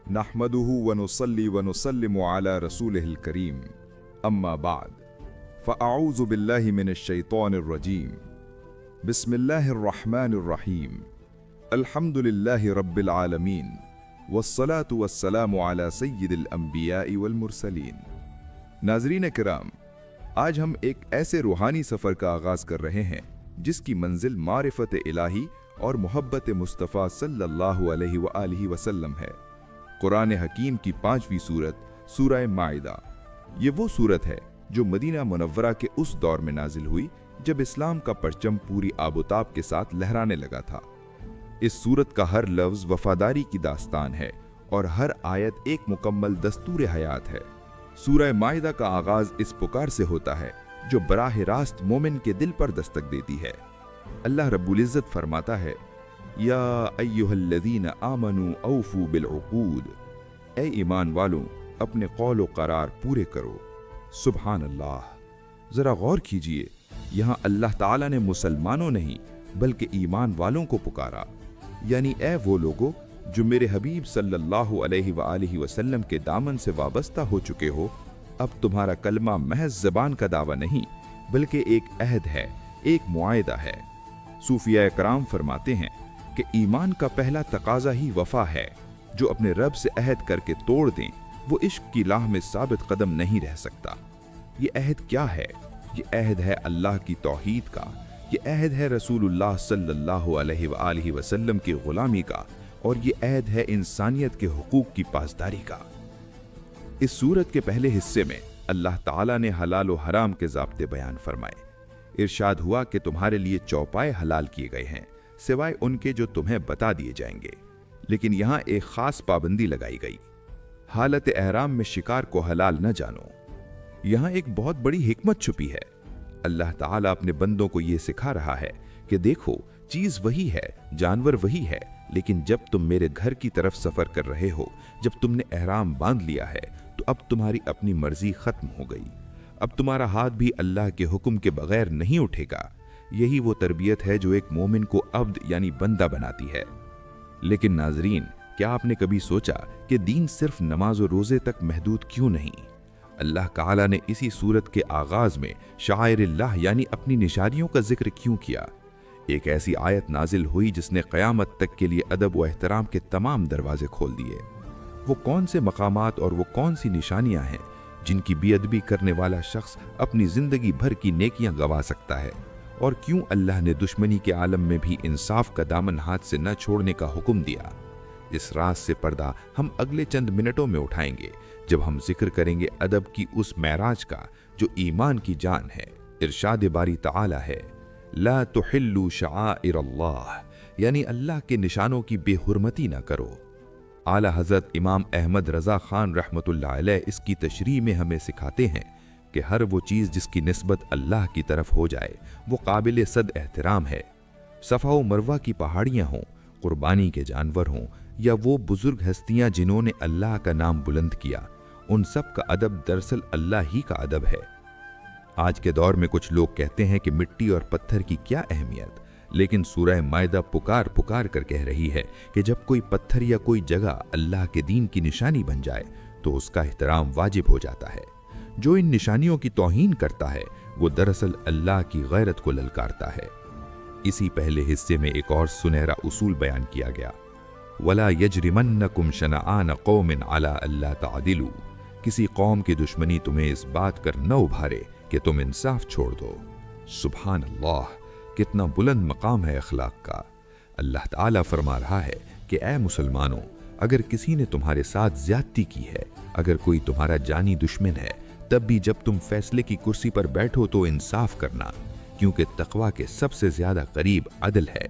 नहमदुहु व नुसल्ली व नुसल्लिमु अला रसूलिहिल करीम अम्मा बाद फ़अऊज़ु बिल्लाहि मिनश शैतानिर रजीम बिस्मिल्लाहिर रहमानिर रहीम अल्हम्दुलिल्लाहि रब्बिल आलमीन वस्सलातु वस्सलामु अला सय्यिदिल अंबियाइ वल मुरसलीन। नाज़रीन किराम, आज हम एक ऐसे रूहानी सफ़र का आगाज़ कर रहे हैं जिसकी मंजिल मारिफत इलाही और मोहब्बत मुस्तफ़ा सल्लल्लाहु अलैहि व आलिहि वसल्लम है। कुरान हकीम की 5वीं सूरत सूरह माइदा। ये वो सूरत है जो मदीना मुनव्वरा के उस दौर में नाजिल हुई जब इस्लाम का परचम पूरी आबोताब के साथ लहराने लगा था। इस सूरत का हर लफ्ज़ वफादारी की दास्तान है और हर आयत एक मुकम्मल दस्तूर हयात है। सूरह माइदा का आगाज़ इस पुकार से होता है जो बराह रास्त मोमिन के दिल पर दस्तक देती है। अल्लाह रब्बुल इज़्ज़त फरमाता है, या अय्युहल्लज़ीना आमनू औफू बिल उक़ूद, ए ईमान वालों अपने कौल व करार पूरे करो। सुभान अल्लाह। ज़रा गौर कीजिए, यहाँ अल्लाह ताला ने मुसलमानों नहीं बल्कि ईमान वालों को पुकारा, यानी ए वो लोगो जो मेरे हबीब सल्लल्लाहु अलैहि व आलिहि वसल्लम के दामन से वाबस्ता हो चुके हो। अब तुम्हारा कलमा महज ज़बान का दावा नहीं बल्कि एक अहद है, एक मुआहिदा है। सूफिया कराम फरमाते हैं कि ईमान का पहला तकाजा ही वफा है। जो अपने रब से अहद करके तोड़ दें वो इश्क की राह में साबित कदम नहीं रह सकता। ये अहद क्या है? ये अहद है अल्लाह की तौहीद का, ये अहद है रसूलुल्लाह सल्लल्लाहु अलैहि व आलिहि वसल्लम की गुलामी का, और ये अहद है इंसानियत के हुकूक की पासदारी का। इस सूरत के पहले हिस्से में अल्लाह ताला ने हलाल व हराम के ज़ाब्ते बयान फरमाए। इरशाद हुआ कि तुम्हारे लिए चौपाए हलाल किए गए हैं सिवाय उनके जो तुम्हें बता दिए जाएंगे, लेकिन यहाँ एक खास पाबंदी लगाई गई, हालत एहराम में शिकार को हलाल न जानो। यहाँ एक बहुत बड़ी हिकमत छुपी है। अल्लाह ताला अपने बंदों को ये सिखा रहा है कि देखो, चीज वही है, जानवर वही है, लेकिन जब तुम मेरे घर की तरफ सफर कर रहे हो, जब तुमने एहराम बांध लिया है, तो अब तुम्हारी अपनी मर्जी खत्म हो गई। अब तुम्हारा हाथ भी अल्लाह के हुक्म के बगैर नहीं उठेगा। यही वो तरबियत है जो एक मोमिन को अब्द यानी बंदा बनाती है। लेकिन नाजरीन, क्या आपने कभी सोचा कि दीन सिर्फ नमाज और रोजे तक महदूद क्यों नहीं? अल्लाह ताला ने इसी सूरत के आगाज में शाइरिल्लाह यानी अपनी निशानियों का जिक्र क्यों किया? एक ऐसी आयत नाजिल हुई जिसने क़यामत तक के लिए अदब व एहतराम के तमाम दरवाजे खोल दिए। वो कौन से मकामात और वो कौन सी निशानियां हैं जिनकी बेअदबी करने वाला शख्स अपनी जिंदगी भर की नेकियां गंवा सकता है? और क्यों अल्लाह ने दुश्मनी के आलम में भी इंसाफ का दामन हाथ से न छोड़ने का हुक्म दिया? इस राज से पर्दा हम अगले चंद मिनटों में उठाएंगे जब हम जिक्र करेंगे अदब की उस महराज का जो ईमान की जान है। इरशाद बारी ताला है, ला तुहिल्लू शआइरल्लाह, यानी अल्लाह के निशानों की बेहुरमती न करो। आला हज़रत इमाम अहमद रज़ा खान रहमतुल्लाह अलैह इसकी तशरीह में हमें सिखाते हैं कि हर वो चीज़ जिसकी निस्बत अल्लाह की तरफ हो जाए वो काबिल सद एहतराम है। सफ़ा व मरवा की पहाड़ियाँ हों, कुर्बानी के जानवर हों, या वो बुजुर्ग हस्तियाँ जिन्होंने अल्लाह का नाम बुलंद किया, उन सब का अदब दरअसल अल्लाह ही का अदब है। आज के दौर में कुछ लोग कहते हैं कि मिट्टी और पत्थर की क्या अहमियत, लेकिन सूरह माइदा पुकार पुकार कर कह रही है कि जब कोई पत्थर या कोई जगह अल्लाह के दीन की निशानी बन जाए तो उसका एहतराम वाजिब हो जाता है। जो इन निशानियों की तौहीन करता है वो दरअसल अल्लाह की गैरत को ललकारता है। इसी पहले हिस्से में एक और सुनहरा उसूल बयान किया गया, वला यजरिमन्नकुम शनआन कौमिन अला अल्ला तादिलू, किसी कौम की दुश्मनी तुम्हें इस बात कर न उभारे कि तुम इंसाफ छोड़ दो। सुभान अल्लाह, कितना बुलंद मकाम है अखलाक का। अल्लाह ताला फरमा रहा है कि ऐ मुसलमानों, अगर किसी ने तुम्हारे साथ ज्यादती की है, अगर कोई तुम्हारा जानी दुश्मन है, तब भी जब तुम फैसले की कुर्सी पर बैठो तो इंसाफ करना, क्योंकि तकवा के सबसे ज्यादा करीब अदल है।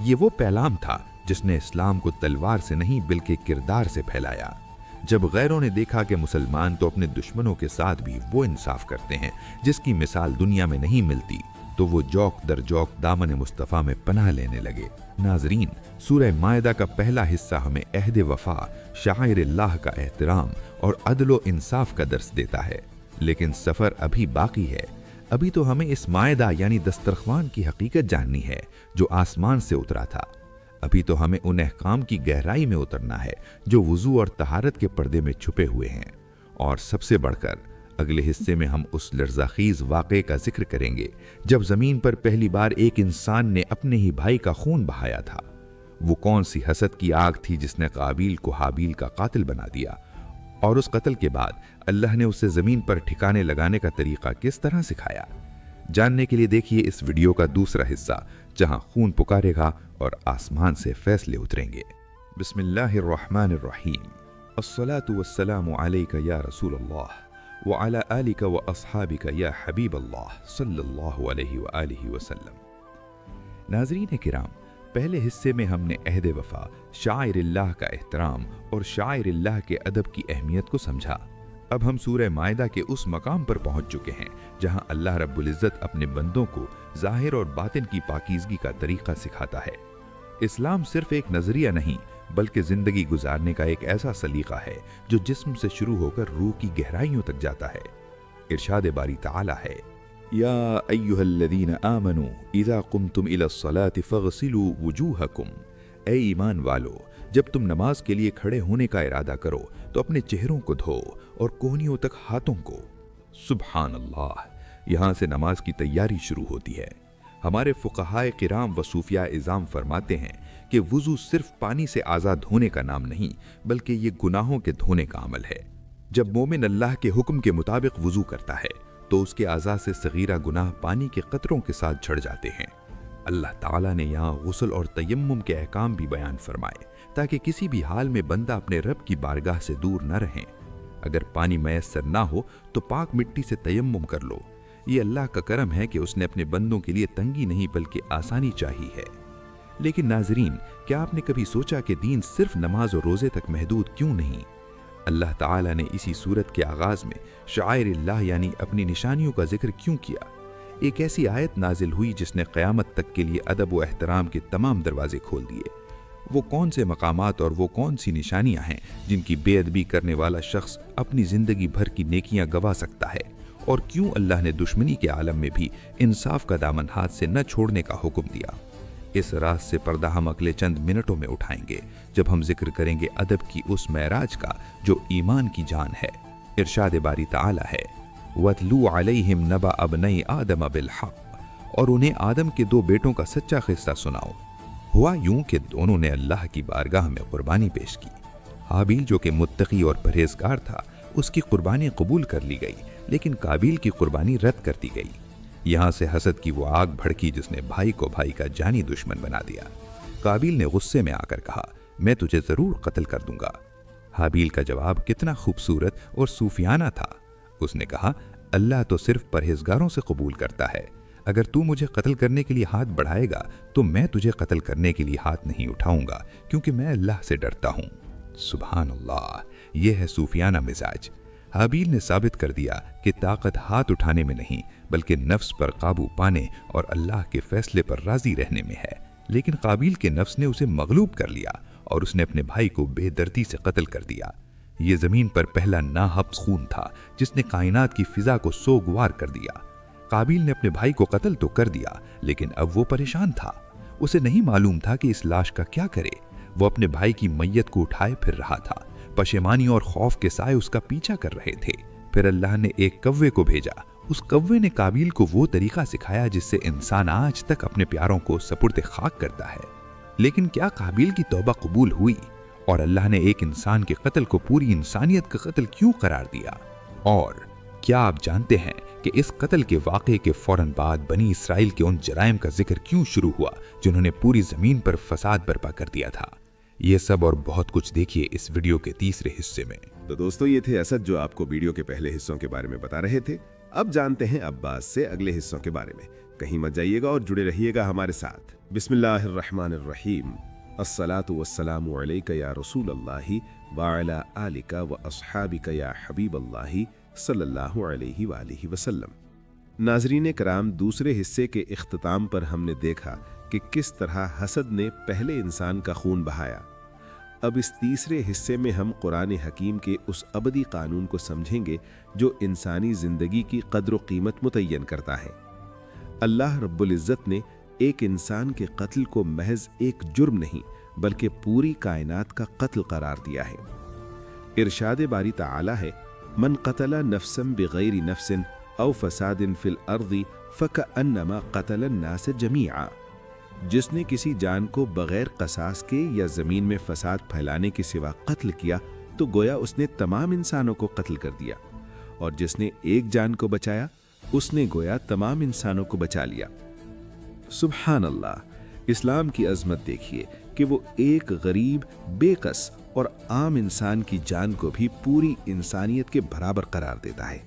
ये वो पैगाम था जिसने इस्लाम को तलवार से नहीं बल्कि किरदार से फैलाया। जब गैरों ने देखा कि मुसलमान तो अपने दुश्मनों के साथ भी वो इंसाफ करते हैं जिसकी मिसाल दुनिया में नहीं मिलती, तो वो जौक दर जौक दामन मुस्तफ़ा में पनाह लेने लगे। नाजरीन, सूरह माइदा का पहला हिस्सा हमें अहद वफा, शाइरिल्लाह का एहतराम और अदल इंसाफ का दर्स देता है, लेकिन सफ़र अभी बाकी है। अभी तो हमें इस माइदा यानी दस्तरख्वान की हकीकत जाननी है जो आसमान से उतरा था। अभी तो हमें उन अहकाम की गहराई में उतरना है जो वुजू और तहारत के पर्दे में छुपे हुए हैं। और सबसे बढ़कर अगले हिस्से में हम उस लर्ज़ाख़ीज़ वाक़े का जिक्र करेंगे जब ज़मीन पर पहली बार एक इंसान ने अपने ही भाई का खून बहाया था। वो कौन सी हसद की आग थी जिसने काबिल को हाबिल का कातिल बना दिया, और उस कत्ल के बाद अल्लाह ने उसे ज़मीन पर ठिकाने लगाने का तरीक़ा किस तरह सिखाया। जानने के लिए देखिए इस वीडियो का दूसरा हिस्सा, जहां खून पुकारेगा और आसमान से फैसले उतरेंगे। बिस्मिल्लाहिर्रहमानिर्रहीम। अस्सलातु वस्सलामु अलैका या रसूलल्लाह व अला आलिका व अस्हाबिका या हबीबल्लाह सल्लल्लाहु अलैहि व आलिहि वसल्लम। नाज़रीन किराम, पहले हिस्से में हमने अहद वफा, शाइरिल्लाह का एहतराम और शाइरिल्लाह के अदब की अहमियत को समझा। अब हम सूरह माइदा के उस मकाम पर पहुंच चुके हैं जहां अल्लाह रब्बुल इज़्ज़त अपने बंदों को ज़ाहिर और बातिन की पाकीज़गी का तरीक़ा सिखाता है। इस्लाम सिर्फ एक नज़रिया नहीं बल्कि ज़िंदगी गुजारने का एक ऐसा सलीक़ा है जो जिस्म से शुरू होकर रूह की गहराइयों तक जाता है। इरशाद बारी ताला है, या अय्युहल्लज़ीना आमनू इज़ा कुमतुम इलस्सलाति फ़ग़सिलू वुजूहकुम। ऐ ईमान वालो, जब तुम नमाज के लिए खड़े होने का इरादा करो तो अपने चेहरों को धो और कोहनियों तक हाथों को। सुब्हान अल्लाह, यहाँ से नमाज की तैयारी शुरू होती है। हमारे फुक़हाए किराम व सूफिया इज़ाम फरमाते हैं कि वुज़ू सिर्फ पानी से आज़ाद होने का नाम नहीं बल्कि ये गुनाहों के धोने का अमल है। जब मोमिन अल्लाह के हुक्म के मुताबिक वुज़ू करता है तो उसके आज़ा से सगीरा गुनाह पानी के कतरों के साथ झड़ जाते हैं। अल्लाह ताला ने यहाँ गुस्ल और तयम्मुम के अहकाम भी बयान फरमाए ताकि किसी भी हाल में बंदा अपने रब की बारगाह से दूर न रहे। अगर पानी मैसर ना हो तो पाक मिट्टी से तयम्मुम कर लो। ये अल्लाह का करम है कि उसने अपने बंदों के लिए तंगी नहीं बल्कि आसानी चाही है। लेकिन नाजरीन, क्या आपने कभी सोचा कि दीन सिर्फ नमाज और रोज़े तक महदूद क्यों नहीं? अल्लाह ताला ने इसी सूरत के आगाज़ में शाइरिल्लाह यानी अपनी निशानियों का जिक्र क्यों किया? एक ऐसी आयत नाजिल हुई जिसने क़यामत तक के लिए अदब व एहतराम के तमाम दरवाजे खोल दिए। वो कौन से मकामात और वो कौन सी निशानियां हैं जिनकी बेअदबी करने वाला शख्स अपनी ज़िंदगी भर की नेकियां गवा सकता है? और क्यों अल्लाह ने दुश्मनी के आलम में भी इंसाफ का दामन हाथ से न छोड़ने का हुक्म दिया? इस राज से पर्दा हम अगले चंद मिनटों में उठाएंगे जब हम जिक्र करेंगे अदब की उस महराज का जो ईमान की जान है। इरशाद बारी ताला है, वतलू अलैहिम नबा अबनई आदम बिल हक़, और उन्हें आदम के दो बेटों का सच्चा किस्सा सुनाओ। हुआ यूं कि दोनों ने अल्लाह की बारगाह में कुर्बानी पेश की। हाबिल जो कि मुत्तकी और परहेजगार था, उसकी कुर्बानी कबूल कर ली गई, लेकिन काबिल की कुर्बानी रद्द कर दी गई। यहाँ से हसद की वो आग भड़की जिसने भाई को भाई का जानी दुश्मन बना दिया। काबिल ने गुस्से में आकर कहा, मैं तुझे जरूर कत्ल कर दूंगा। हाबिल का जवाब कितना खूबसूरत और सूफियाना था। उसने कहा, अल्लाह तो सिर्फ परहेजगारों से कबूल करता है। अगर तू मुझे कत्ल करने के लिए हाथ बढ़ाएगा तो मैं तुझे कत्ल करने के लिए हाथ नहीं उठाऊंगा, क्योंकि मैं अल्लाह से डरता हूँ। सुभान अल्लाह, यह है सूफियाना मिजाज। हाबिल ने साबित कर दिया कि ताकत हाथ उठाने में नहीं बल्कि नफ्स पर काबू पाने और अल्लाह के फैसले पर राजी रहने में है। लेकिन काबिल के नफ्स ने उसे मगलूब कर लिया और उसने अपने भाई को बेदर्दी से कत्ल कर दिया। ये जमीन पर पहला नाहब्स खून था जिसने कायनात की फिजा को सोगवार कर दिया। काबिल ने अपने भाई को कत्ल तो कर दिया, लेकिन अब वो परेशान था। उसे नहीं मालूम था कि इस लाश का क्या करे। वो अपने भाई की मैयत को उठाए फिर रहा था। पशेमानी और खौफ के साए उसका पीछा कर रहे थे। फिर अल्लाह ने एक कव्वे को भेजा। उस कव्वे ने काबिल को वो तरीका सिखाया जिससे इंसान आज तक अपने प्यारों को सपुर्द खाक करता है। लेकिन क्या काबिल की तौबा कबूल हुई? और अल्लाह ने एक इंसान के कत्ल को पूरी इंसानियत का कत्ल क्यों करार दिया? और क्या आप जानते हैं कि इस कत्ल के वाक़े के फौरन बाद बनी इसराइल के उन जराइम का जिक्र क्यों शुरू हुआ जिन्होंने पूरी जमीन पर फसाद बर्पा कर दिया था? ये सब और बहुत कुछ देखिए इस वीडियो के तीसरे हिस्से में। तो दोस्तों, ये थे असद जो आपको वीडियो के पहले हिस्सों के बारे में बता रहे थे। अब जानते हैं अब्बास से अगले हिस्सों के बारे में। कहीं मत जाइएगा और जुड़े रहिएगा हमारे साथ। बिस्मिल्लाहिर्रहमानिर्रहीम। अस्सलातु वस्सलामु अलैका या रसूल अल्लाहि व अला आलिका व अस्हाबिका या हबीब अल्लाहि सल्लल्लाहु अलैहि व आलिहि वसल्लम। नाज़रीन कराम, दूसरे हिस्से के इख्तिताम पर हमने देखा कि किस तरह हसद ने पहले इंसान का खून बहाया। अब इस तीसरे हिस्से में हम कुरान हकीम के उस अबदी कानून को समझेंगे जो इंसानी ज़िंदगी की कद्र व कीमत मुतय्यन करता है। अल्लाह रब्बुल इज़्ज़त ने ایک انسان کے قتل کو محض ایک جرم نہیں بلکہ پوری کائنات کا قتل قرار دیا ہے۔ ارشاد باری تعالی ہے، من قتل نفسا بغیر نفس او فساد فی الارض فکأنما قتل الناس جمیعا۔ جس نے کسی جان کو بغیر قصاص کے یا زمین میں فساد پھیلانے کے سوا قتل کیا تو گویا اس نے تمام انسانوں کو قتل کر دیا، اور جس نے ایک جان کو بچایا اس نے گویا تمام انسانوں کو بچا لیا۔ سبحان اللہ! اسلام کی عظمت دیکھیے کہ وہ ایک غریب، بے قص اور عام انسان کی جان کو بھی پوری انسانیت کے برابر قرار دیتا ہے۔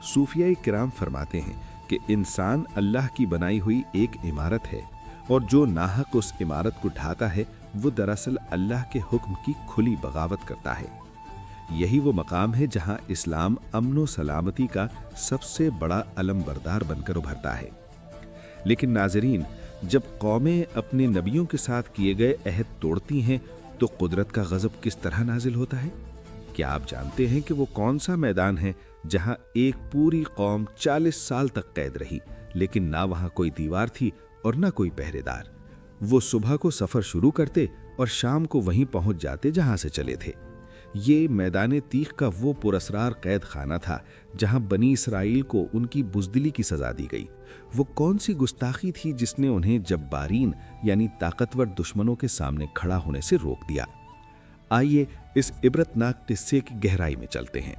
صوفیہ کرام فرماتے ہیں کہ انسان اللہ کی بنائی ہوئی ایک عمارت ہے، اور جو ناحق اس عمارت کو ڈھاتا ہے وہ دراصل اللہ کے حکم کی کھلی بغاوت کرتا ہے۔ یہی وہ مقام ہے جہاں اسلام امن و سلامتی کا سب سے بڑا علم بردار بن کر ابھرتا ہے۔ لیکن ناظرین، جب قومیں اپنے نبیوں کے ساتھ کیے گئے عہد توڑتی ہیں تو قدرت کا غضب کس طرح نازل ہوتا ہے؟ کیا آپ جانتے ہیں کہ وہ کون سا میدان ہے جہاں ایک پوری قوم 40 سال تک قید رہی، لیکن نہ وہاں کوئی دیوار تھی اور نہ کوئی پہرے دار؟ وہ صبح کو سفر شروع کرتے اور شام کو وہیں پہنچ جاتے جہاں سے چلے تھے۔ یہ میدان تیغ کا وہ پراسرار قید خانہ تھا جہاں بنی اسرائیل کو ان کی بزدلی کی سزا دی گئی۔ وہ کون سی گستاخی تھی جس نے انہیں جبارین یعنی طاقتور دشمنوں کے سامنے کھڑا ہونے سے روک دیا؟ آئیے اس عبرتناک قصے کی گہرائی میں چلتے ہیں۔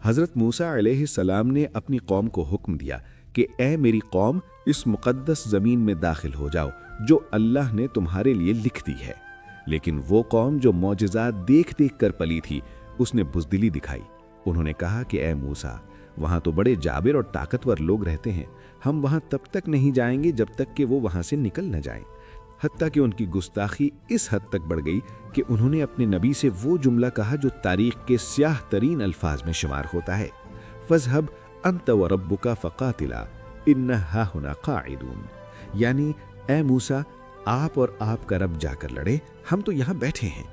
حضرت موسیٰ علیہ السلام نے اپنی قوم کو حکم دیا کہ اے میری قوم، اس مقدس زمین میں داخل ہو جاؤ جو اللہ نے تمہارے لیے لکھ دی ہے۔ لیکن وہ قوم جو معجزات دیکھ دیکھ کر پلی تھی، اس نے بزدلی دکھائی۔ انہوں نے کہا کہ اے موسیٰ، وہاں تو بڑے جابر اور طاقتور لوگ رہتے ہیں، ہم وہاں تب تک نہیں جائیں گے جب تک کہ وہ وہاں سے نکل نہ جائیں۔ حتیٰ کہ ان کی گستاخی اس حد تک بڑھ گئی کہ انہوں نے اپنے نبی سے وہ جملہ کہا جو تاریخ کے سیاہ ترین الفاظ میں شمار ہوتا ہے، فَاذْهَبْ أَنْتَ وَرَبُّكَ فَقَاتِلَا إِنَّا هَاهُنَا قَاعِدُونَ، یعنی اے موسیٰ، آپ اور آپ کا رب جا کر لڑے، ہم تو یہاں بیٹھے ہیں۔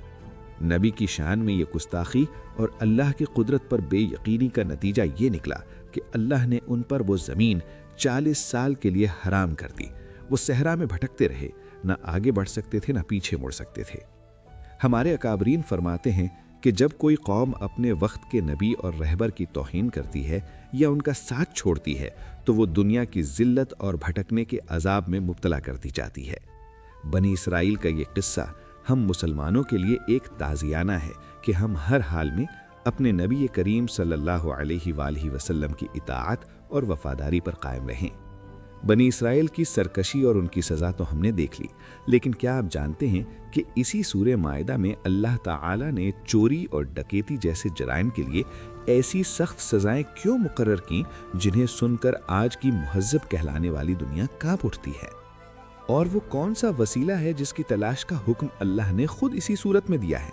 نبی کی شان میں یہ گستاخی اور اللہ کی قدرت پر بے یقینی کا نتیجہ یہ نکلا کہ اللہ نے ان پر وہ زمین 40 سال کے لیے حرام کر دی۔ وہ صحرا میں بھٹکتے رہے، نہ آگے بڑھ سکتے تھے نہ پیچھے مڑ سکتے تھے۔ ہمارے اکابرین فرماتے ہیں کہ جب کوئی قوم اپنے وقت کے نبی اور رہبر کی توہین کرتی ہے یا ان کا ساتھ چھوڑتی ہے تو وہ دنیا کی ذلت اور بھٹکنے کے عذاب میں مبتلا کر دی جاتی ہے۔ بنی اسرائیل کا یہ قصہ ہم مسلمانوں کے لیے ایک تعزیانہ ہے کہ ہم ہر حال میں اپنے نبی کریم صلی اللہ علیہ وآلہ وسلم کی اطاعت اور وفاداری پر قائم رہیں۔ بنی اسرائیل کی سرکشی اور ان کی سزا تو ہم نے دیکھ لی، لیکن کیا آپ جانتے ہیں کہ اسی سورہ مائدہ میں اللہ تعالی نے چوری اور ڈکیتی جیسے جرائم کے لیے ایسی سخت سزائیں کیوں مقرر کیں جنہیں سن کر آج کی مہذب کہلانے والی دنیا کانپ اٹھتی ہے؟ اور وہ کون سا وسیلہ ہے جس کی تلاش کا حکم اللہ نے خود اسی صورت میں دیا ہے؟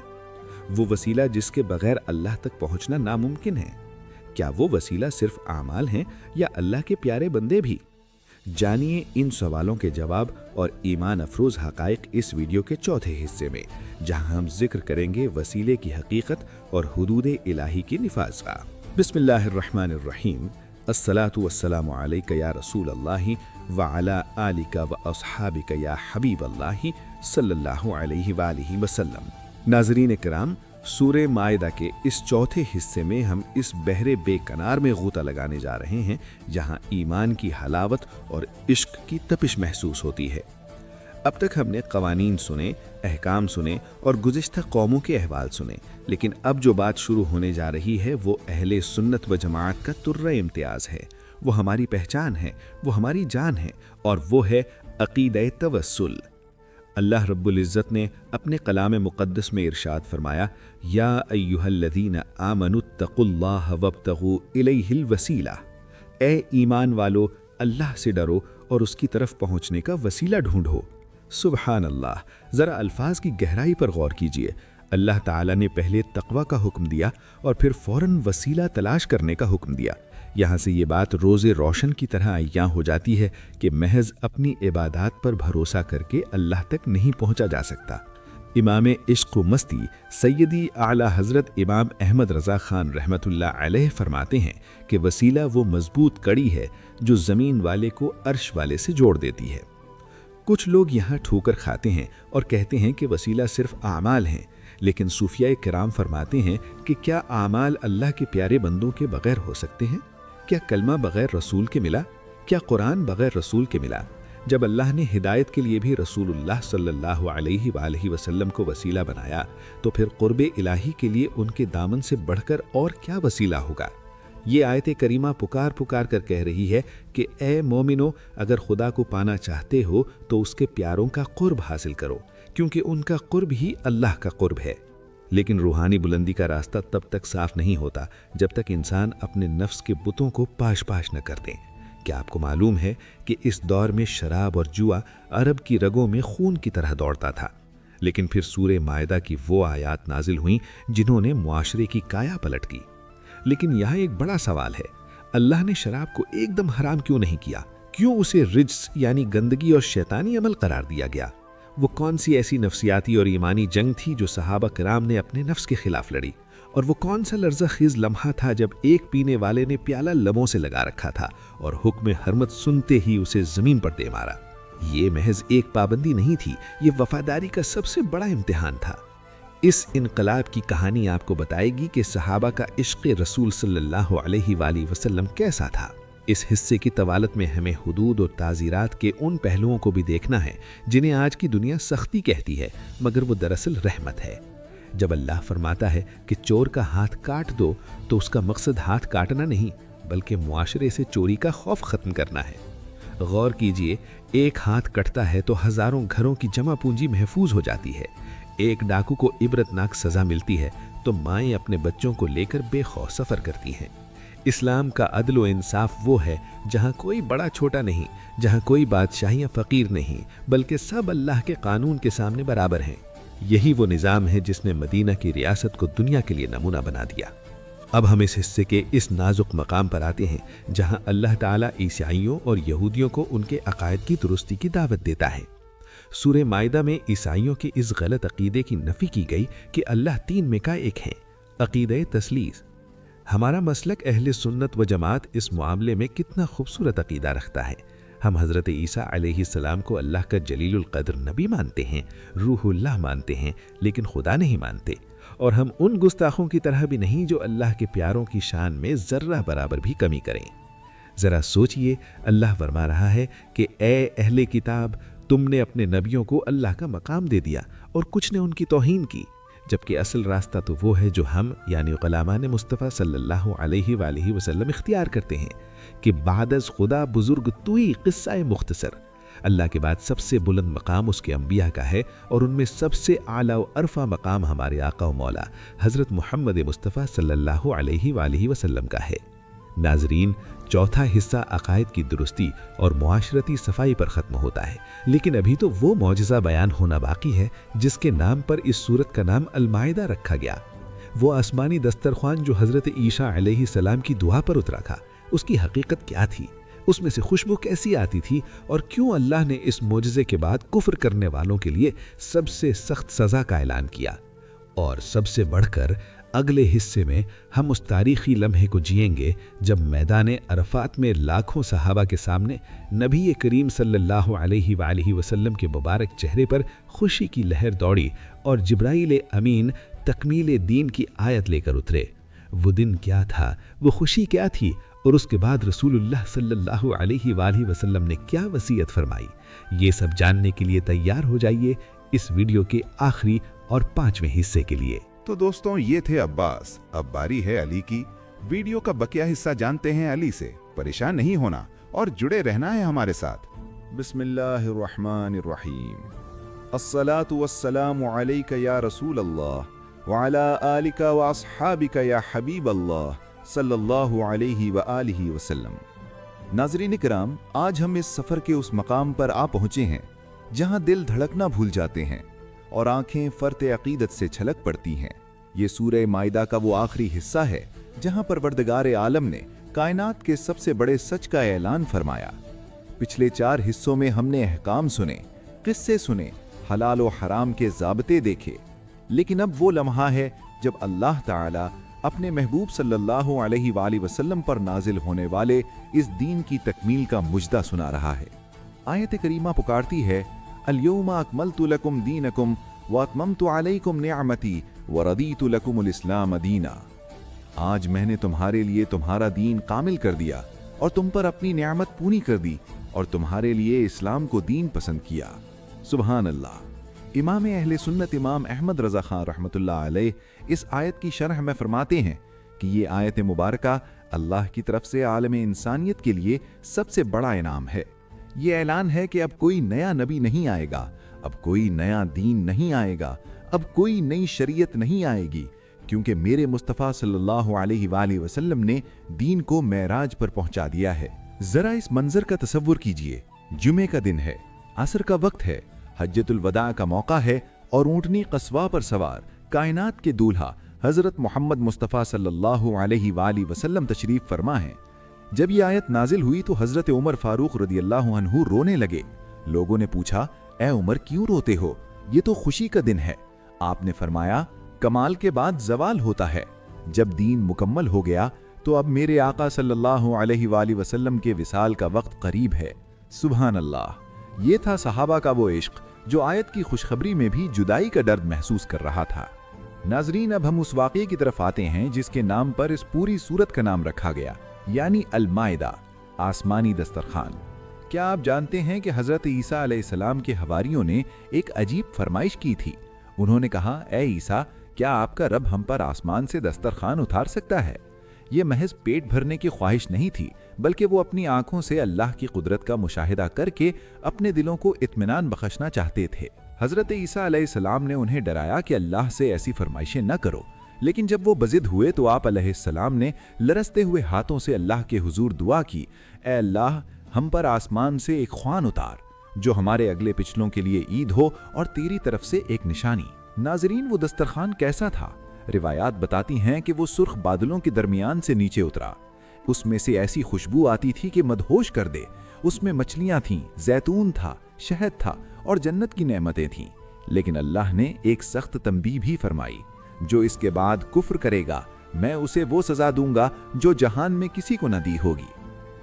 وہ وسیلہ جس کے بغیر اللہ تک پہنچنا ناممکن ہے۔ کیا وہ وسیلہ صرف اعمال ہیں یا اللہ کے پیارے بندے بھی؟ جانیے ان سوالوں کے جواب اور ایمان افروز حقائق اس ویڈیو کے چوتھے حصے میں، جہاں ہم ذکر کریں گے وسیلے کی حقیقت اور حدود الہی کی نفاذ کا۔ بسم اللہ الرحمن الرحیم۔ الصلاۃ والسلام علیک یا رسول اللہ وعلی آلک و اصحابک یا حبیب اللہ صلی اللہ علیہ وآلہ وسلم۔ ناظرین کرام، سورہ مائدہ کے اس چوتھے حصے میں ہم اس بحر بے کنار میں غوطہ لگانے جا رہے ہیں جہاں ایمان کی حلاوت اور عشق کی تپش محسوس ہوتی ہے۔ اب تک ہم نے قوانین سنے، احکام سنے اور گزشتہ قوموں کے احوال سنے، لیکن اب جو بات شروع ہونے جا رہی ہے وہ اہل سنت و جماعت کا ترہ امتیاز ہے۔ وہ ہماری پہچان ہے، وہ ہماری جان ہے، اور وہ ہے عقیدہ توسل۔ اللہ رب العزت نے اپنے کلام مقدس میں ارشاد فرمایا، یا ایھا الذین آمنوا اتقوا اللہ وابتغوا الیہ الوسیلہ، اے ایمان والو، اللہ سے ڈرو اور اس کی طرف پہنچنے کا وسیلہ ڈھونڈو۔ سبحان اللہ! ذرا الفاظ کی گہرائی پر غور کیجئے۔ اللہ تعالیٰ نے پہلے تقوی کا حکم دیا اور پھر فوراً وسیلہ تلاش کرنے کا حکم دیا۔ یہاں سے یہ بات روز روشن کی طرح عیاں ہو جاتی ہے کہ محض اپنی عبادات پر بھروسہ کر کے اللہ تک نہیں پہنچا جا سکتا۔ امام عشق و مستی سیدی اعلی حضرت امام احمد رضا خان رحمۃ اللہ علیہ فرماتے ہیں کہ وسیلہ وہ مضبوط کڑی ہے جو زمین والے کو عرش والے سے جوڑ دیتی ہے۔ कुछ लोग यहाँ ठोकर खाते हैं और कहते हैं कि वसीला सिर्फ आमाल हैं, लेकिन सूफिया किराम फरमाते हैं कि क्या आमाल अल्लाह के प्यारे बंदों के बगैर हो सकते हैं? क्या कलमा बगैर रसूल के मिला? क्या कुरान बगैर रसूल के मिला? जब अल्लाह ने हिदायत के लिए भी रसूलुल्लाह सल्लल्लाहु अलैहि वसल्लम को वसीला बनाया, तो फिर क़ुर्बे इलाही के लिए उनके दामन से बढ़कर और क्या वसीला होगा? ये आयत करीमा पुकार पुकार कर कह रही है कि ए मोमिनो, अगर खुदा को पाना चाहते हो तो उसके प्यारों का क़ुर्ब हासिल करो, क्योंकि उनका क़ुर्ब ही अल्लाह का क़ुर्ब है। लेकिन रूहानी बुलंदी का रास्ता तब तक साफ नहीं होता जब तक इंसान अपने नफ्स के बुतों को पाश पाश न कर दें। क्या आपको मालूम है कि इस दौर में शराब और जुआ अरब की रगों में खून की तरह दौड़ता था, लेकिन फिर सूरे मायदा की वो आयात नाजिल हुई जिन्होंने मुआशरे की काया पलट की। लेकिन यहाँ एक बड़ा सवाल है, अल्लाह ने शराब को एकदम हराम क्यों नहीं किया? क्यों उसे रिज्स यानी गंदगी और शैतानी अमल करार दिया गया? वो कौन सी ऐसी नफ्सियाती और ईमानी जंग थी जो सहाबा किराम ने अपने नफ्स के खिलाफ लड़ी? और वो कौन सा लर्ज़ा खीज़ लम्हा था जब एक पीने वाले ने प्याला लबों से लगा रखा था और हुक्म हरमत सुनते ही उसे ज़मीन पर दे मारा? ये महज एक पाबंदी नहीं थी, ये वफादारी का सबसे बड़ा इम्तिहान था। इस इनकलाब की कहानी आपको बताएगी कि सहाबा का इश्क़ रसूल सल्लल्लाहु अलैहि वसल्लम कैसा था। इस हिस्से की तवालत में हमें हुदूद और ताज़ीरात के उन पहलुओं को भी देखना है जिन्हें आज की दुनिया सख्ती कहती है, मगर वो दरअसल रहमत है। जब अल्लाह फरमाता है कि चोर का हाथ काट दो, तो उसका मकसद हाथ काटना नहीं बल्कि मुआशरे से चोरी का खौफ ख़त्म करना है। गौर कीजिए, एक हाथ कटता है तो हज़ारों घरों की जमा पूंजी महफूज हो जाती है। एक डाकू को इबरतनाक सज़ा मिलती है तो माएँ अपने बच्चों को लेकर बेखौफ सफ़र करती हैं। इस्लाम का अदल व इंसाफ वो है जहाँ कोई बड़ा छोटा नहीं, जहाँ कोई बादशाह या फ़कीर नहीं, बल्कि सब अल्लाह के कानून के सामने बराबर हैं। यही वो निज़ाम है जिसने मदीना की रियासत को दुनिया के लिए नमूना बना दिया। अब हम इस हिस्से के इस नाजुक मकाम पर आते हैं जहाँ अल्लाह ताला ईसाइयों और यहूदियों को उनके अकायद की दुरुस्ती की दावत देता है। सूरह माइदा में ईसाइयों के इस गलत अकीदे की नफ़ी की गई कि अल्लाह तीन में का एक है, अकीदे तस्लीस। हमारा मसलक अहले सुन्नत व जमात इस मामले में कितना खूबसूरत अकीदा रखता है। हम हज़रत ईसा अलैहिस्सलाम को अल्लाह का जलीलुल क़द्र नबी मानते हैं, रूहुल्लाह मानते हैं, लेकिन खुदा नहीं मानते। और हम उन गुस्ताखों की तरह भी नहीं जो अल्लाह के प्यारों की शान में ज़र्रा बराबर भी कमी करें। ज़रा सोचिए, अल्लाह फरमा रहा है कि ए अहले किताब, तुमने अपने नबियों को अल्लाह का मकाम दे दिया और कुछ ने उनकी तौहीन की, जबकि असल रास्ता तो वो है जो हम यानी ग़ुलामान मुस्तफ़ा सल्लल्लाहु अलैहि वसल्लम इख्तियार करते हैं कि बादज़ खुदा बुज़ुर्ग तुई क़िस्सा मुख्तसर। अल्लाह के बाद सबसे बुलंद मकाम उसके अंबिया का है और उनमें सबसे आला व अरफा मकाम हमारे आका व मौला हज़रत मुहम्मद मुस्तफ़ा सल्लल्लाहु अलैहि वसल्लम का है। नाज़रीन, चौथा हिस्सा अकायद की दुरुस्ती और मुआशरती सफाई पर ख़त्म होता है, लेकिन अभी तो वो मौजज़ा बयान होना बाकी है जिसके नाम पर इस सूरत का नाम अल-माइदा रखा गया। वो आसमानी दस्तरख्वान जो हज़रत ईसा अलैहिस्सलाम की दुआ पर उतरा था, उसकी हकीकत क्या थी? उसमें से खुशबू कैसी आती थी? और क्यों अल्लाह ने इस मोजज़े के बाद कुफ्र करने वालों के लिए सबसे सख्त सज़ा का ऐलान किया? और सबसे बढ़कर अगले हिस्से में हम उस तारीख़ी लम्हे को जिएंगे जब मैदान अरफात में लाखों सहाबा के सामने नबी करीम सल्लल्लाहु अलैहि वसल्लम के मुबारक चेहरे पर खुशी की लहर दौड़ी और जिब्राइल अमीन तकमील दीन की आयत लेकर उतरे। वो दिन क्या था, वो खुशी क्या थी, और उसके बाद रसूलुल्लाह सल्लल्लाहु अलैहि वसल्लम ने क्या वसीयत फरमाई? ये सब जानने के लिए तैयार हो जाइए इस वीडियो के आखिरी और 5वें हिस्से के लिए। तो दोस्तों, ये थे अब्बास। अब बारी है अली की। वीडियो का बकिया हिस्सा जानते हैं अली से। परेशान नहीं होना और जुड़े रहना है हमारे साथ। बिस्मिल्लाहिर्रहमानिर्रहीम। अस्सलातु वस्सलामु अलैका या रसूल अल्लाह व अला आलिका व अस्हाबिका या हबीब अल्लाह सल्लल्लाहु अलैहि व आलिहि वसल्लम। नाज़रीन किराम, आज हम इस सफ़र के उस मकाम पर आ पहुँचे हैं जहाँ दिल धड़कना भूल जाते हैं और आंखें फ़र्ते अक़ीदत से छलक पड़ती हैं। ये सूरह माइदा का वो आखिरी हिस्सा है जहाँ परवरदिगार आलम ने कायनात के सबसे बड़े सच का ऐलान फरमाया। पिछले 4 हिस्सों में हमने अहकाम सुने, किस्से सुने, हलाल व हराम के ज़ाबते देखे, लेकिन अब वो लम्हा है जब अल्लाह ताला अपने महबूब सल्लल्लाहु अलैहि वसल्लम पर नाजिल होने वाले इस दीन की तकमील का मुजदा सुना रहा है। आयत करीमा पुकारती है, अल-यौम अकमलतु लकुम दीनकुम व अतममतु अलैकुम निअमती व रदीतु लकुमुल इस्लाम दीना। आज मैंने तुम्हारे लिए तुम्हारा दीन कामिल कर दिया और तुम पर अपनी नियामत पूरी कर दी और तुम्हारे लिए इस्लाम को दीन पसंद किया। सुभान अल्लाह। इमाम अहले सुन्नत इमाम अहमद रज़ा खान रहमतुल्लाह अलैह इस आयत की शरह में फरमाते हैं कि ये आयत मुबारका अल्लाह की तरफ से आलम इंसानियत के लिए सबसे बड़ा इनाम है। ये ऐलान है कि अब कोई नया नबी नहीं आएगा, अब कोई नया दीन नहीं आएगा, अब कोई नई शरीयत नहीं आएगी, क्योंकि मेरे मुस्तफ़ा सल्लल्लाहु अलैहि वसल्लम ने दीन को मेराज पर पहुंचा दिया है। जरा इस मंजर का तसव्वुर कीजिए। जुमे का दिन है, असर का वक्त है, हज्जतुल वदा का मौका है और ऊंटनी कस्वा पर सवार कायनात के दूल्हा हजरत मोहम्मद मुस्तफ़ा सल्लल्लाहु अलैहि वसल्लम तशरीफ फरमा है। जब ये आयत नाजिल हुई तो हजरत उमर फारूक रदियल्लाहु अन्हु रोने लगे। लोगों ने पूछा, ए उमर क्यों रोते हो, ये तो खुशी का दिन है। आपने फरमाया, कमाल के बाद जवाल होता है। जब दीन मुकम्मल हो गया तो अब मेरे आका सल्लल्लाहु अलैहि वसल्लम के विसाल का वक्त करीब है। सुभान अल्लाह। ये था सहाबा का वो इश्क जो आयत की खुशखबरी में भी जुदाई का दर्द महसूस कर रहा था। नाजरीन, अब हम उस वाक़ये की तरफ आते हैं जिसके नाम पर इस पूरी सूरत का नाम रखा गया, यानी अल-माइदा, आसमानी दस्तरखान। क्या आप जानते हैं कि हजरत ईसा अलैहिस्सलाम के हवारियों ने एक अजीब फरमाइश की थी। उन्होंने कहा, ए ईसा, क्या आपका रब हम पर आसमान से दस्तरखान उतार सकता है? ये महज पेट भरने की ख्वाहिश नहीं थी, बल्कि वो अपनी आंखों से अल्लाह की कुदरत का मुशाहिदा करके अपने दिलों को इत्मीनान बख्शना चाहते थे। हजरत ईसा अलैहिस्सलाम ने उन्हें डराया कि अल्लाह से ऐसी फरमाइशें न करो, लेकिन जब वो बजिद हुए तो आप अलैहिस्सलाम ने लरसते हुए हाथों से अल्लाह के हुजूर दुआ की, ए अल्लाह, हम पर आसमान से एक ख्वान उतार जो हमारे अगले पिछलों के लिए ईद हो और तेरी तरफ से एक निशानी। नाजरीन, वो दस्तरखान कैसा था? रिवायात बताती हैं कि वो सुर्ख बादलों के दरमियान से नीचे उतरा। उसमें से ऐसी खुशबू आती थी कि मदहोश कर दे। उसमें मछलियां थीं, जैतून था, शहद था और जन्नत की नेमतें थीं। लेकिन अल्लाह ने एक सख्त तंबीह भी फरमाई, जो इसके बाद कुफ्र करेगा मैं उसे वो सजा दूंगा जो जहान में किसी को न दी होगी।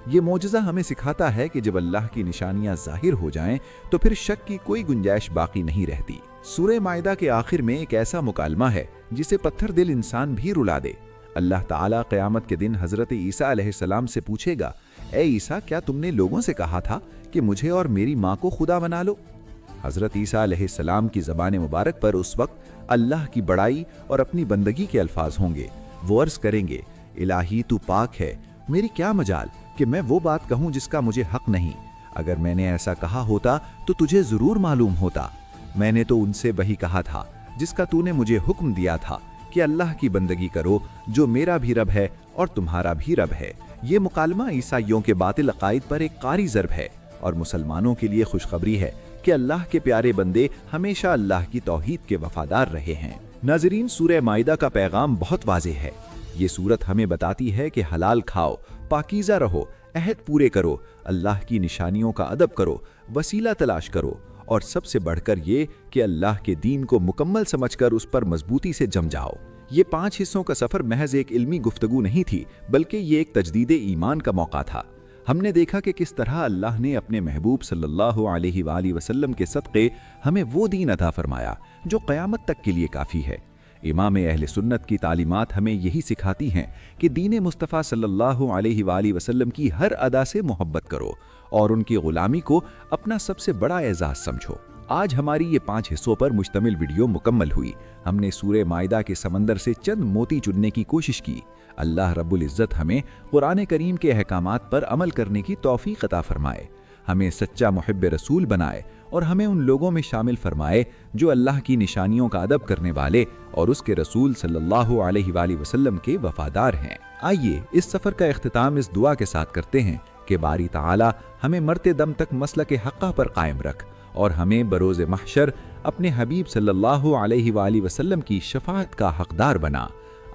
ये मौजज़ा हमें सिखाता है कि जब अल्लाह की निशानियां जाहिर हो जाएं तो फिर शक की कोई गुंजाइश बाकी नहीं रहती। सूरह माइदा के आखिर में एक ऐसा मुकालमा है जिसे पत्थर दिल इंसान भी रुला दे। अल्लाह ताला क़यामत के दिन हजरत ईसा अलैहिस्सलाम से पूछेगा, ए ईसा, क्या तुमने लोगों से कहा था कि मुझे और मेरी माँ को खुदा बना लो? हजरत ईसा अलैहिस्सलाम की ज़बान मुबारक पर उस वक्त अल्लाह की बड़ाई और अपनी बंदगी के अल्फाज होंगे। वो अर्ज करेंगे, इलाही तू पाक है, मेरी क्या मजाल कि मैं वो बात कहूँ जिसका मुझे हक नहीं। अगर मैंने ऐसा कहा होता तो तुझे ज़रूर मालूम होता। मैंने तो उनसे वही कहा था जिसका तूने मुझे हुक्म दिया था कि अल्लाह की बंदगी करो जो मेरा भी रब है और तुम्हारा भी रब है। ये मुकालमा ईसाइयों के बातिल अकायद पर एक कारी ज़रब है और मुसलमानों के लिए खुशखबरी है कि अल्लाह के प्यारे बंदे हमेशा अल्लाह की तौहीद के वफादार रहे हैं। नाज़रीन, सूरह माइदा का पैगाम बहुत वाज़ेह है। ये सूरत हमें बताती है कि हलाल खाओ, पाकीज़ा रहो, अहद पूरे करो, अल्लाह की निशानियों का अदब करो, वसीला तलाश करो और सबसे बढ़कर ये कि अल्लाह के दीन को मुकम्मल समझकर उस पर मजबूती से जम जाओ। ये 5 हिस्सों का सफ़र महज एक इल्मी गुफ्तगू नहीं थी, बल्कि ये एक तजदीद ईमान का मौका था। हमने देखा कि किस तरह अल्लाह ने अपने महबूब सल्लल्लाहु अलैहि वसल्लम के सदक़े हमें वो दीन अता फरमाया जो क़यामत तक के लिए काफ़ी है। इमाम अहले सुन्नत की तालीमात हमें यही सिखाती हैं कि दीन मुस्तफ़ा सल्लल्लाहु अलैहि वसल्लम की हर अदा से मोहब्बत करो और उनकी ग़ुलामी को अपना सबसे बड़ा एजाज़ समझो। आज हमारी ये 5 हिस्सों पर मुश्तमिल वीडियो मुकम्मल हुई। हमने सूरह माइदा के समंदर से चंद मोती चुनने की कोशिश की। अल्लाह रब्बुल इज़्ज़त हमें कुरान करीम के अहकामात पर अमल करने की तौफीक अता फरमाए, हमें सच्चा मुहिब्ब रसूल बनाए और हमें उन लोगों में शामिल फरमाए जो अल्लाह की निशानियों का अदब करने वाले और उसके रसूल सल्लल्लाहु अलैहि वसल्लम के वफादार हैं। आइए इस सफ़र का इख्तिताम इस दुआ के साथ करते हैं कि बारी ताला हमें मरते दम तक मसलक हक़्क़ा पर कायम रख और हमें बरोज़ महशर अपने हबीब सल्लल्लाहु अलैहि वसल्लम की शफाअत का हक़दार बना।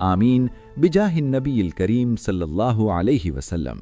आमीन बिजाहिन नबील करीम सल्लल्लाहु अलैहि वसल्लम।